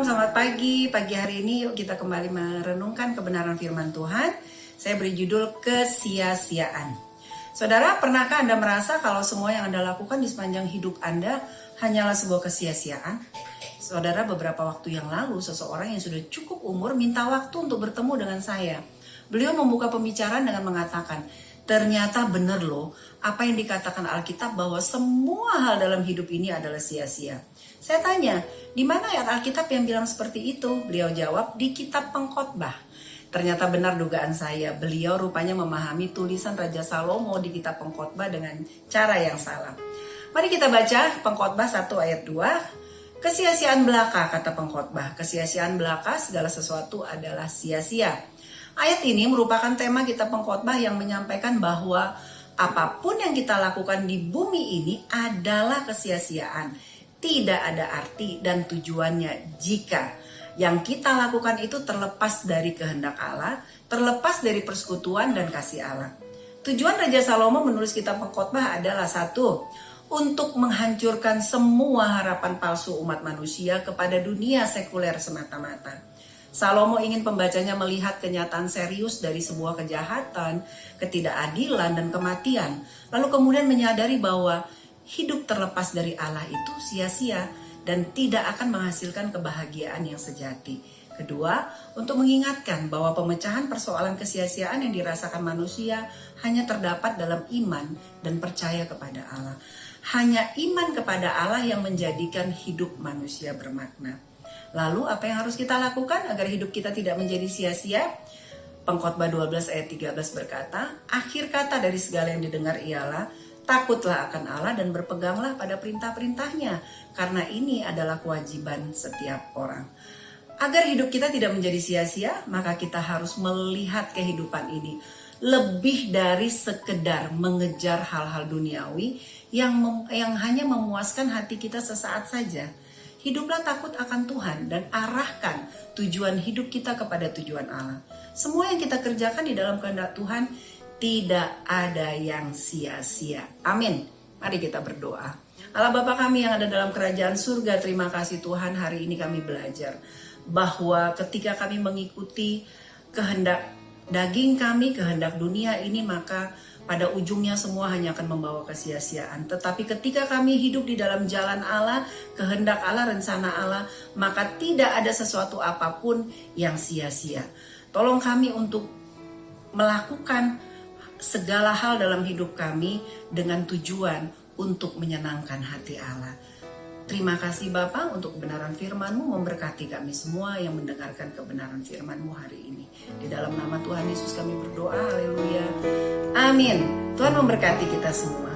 Shalom, selamat pagi. Pagi hari ini yuk kita kembali merenungkan kebenaran firman Tuhan. Saya beri judul kesia-siaan. Saudara, pernahkah Anda merasa kalau semua yang Anda lakukan di sepanjang hidup Anda hanyalah sebuah kesia-siaan? Saudara, beberapa waktu yang lalu seseorang yang sudah cukup umur minta waktu untuk bertemu dengan saya. Beliau membuka pembicaraan dengan mengatakan, ternyata benar loh apa yang dikatakan Alkitab bahwa semua hal dalam hidup ini adalah sia-sia. Saya tanya, di mana ayat Alkitab yang bilang seperti itu? Beliau jawab, di kitab Pengkhotbah. Ternyata benar dugaan saya, beliau rupanya memahami tulisan Raja Salomo di kitab Pengkhotbah dengan cara yang salah. Mari kita baca Pengkhotbah 1 ayat 2. Kesia-siaan belaka, kata Pengkhotbah. Kesia-siaan belaka, segala sesuatu adalah sia-sia. Ayat ini merupakan tema kitab Pengkhotbah yang menyampaikan bahwa apapun yang kita lakukan di bumi ini adalah kesia-siaan. Tidak ada arti dan tujuannya jika yang kita lakukan itu terlepas dari kehendak Allah, terlepas dari persekutuan dan kasih Allah. Tujuan Raja Salomo menulis kitab Pengkhotbah adalah satu, untuk menghancurkan semua harapan palsu umat manusia kepada dunia sekuler semata-mata. Salomo ingin pembacanya melihat kenyataan serius dari sebuah kejahatan, ketidakadilan, dan kematian. Lalu kemudian menyadari bahwa hidup terlepas dari Allah itu sia-sia dan tidak akan menghasilkan kebahagiaan yang sejati. Kedua, untuk mengingatkan bahwa pemecahan persoalan kesia-siaan yang dirasakan manusia hanya terdapat dalam iman dan percaya kepada Allah. Hanya iman kepada Allah yang menjadikan hidup manusia bermakna. Lalu apa yang harus kita lakukan agar hidup kita tidak menjadi sia-sia? Pengkhotbah 12 ayat 13 berkata, akhir kata dari segala yang didengar ialah, takutlah akan Allah dan berpeganglah pada perintah-perintahnya, karena ini adalah kewajiban setiap orang. Agar hidup kita tidak menjadi sia-sia, maka kita harus melihat kehidupan ini lebih dari sekedar mengejar hal-hal duniawi yang hanya memuaskan hati kita sesaat saja. Hiduplah takut akan Tuhan dan arahkan tujuan hidup kita kepada tujuan Allah. Semua yang kita kerjakan di dalam kehendak Tuhan tidak ada yang sia-sia. Amin. Mari kita berdoa. Allah Bapa kami yang ada dalam kerajaan surga, terima kasih Tuhan, hari ini kami belajar bahwa ketika kami mengikuti kehendak daging kami, kehendak dunia ini, maka pada ujungnya semua hanya akan membawa kesia-siaan. Tetapi ketika kami hidup di dalam jalan Allah, kehendak Allah, rencana Allah, maka tidak ada sesuatu apapun yang sia-sia. Tolong kami untuk melakukan segala hal dalam hidup kami dengan tujuan untuk menyenangkan hati Allah. Terima kasih Bapa untuk kebenaran firman-Mu, memberkati kami semua yang mendengarkan kebenaran firman-Mu hari ini. Di dalam nama Tuhan Yesus kami berdoa, haleluya, amin. Tuhan memberkati kita semua.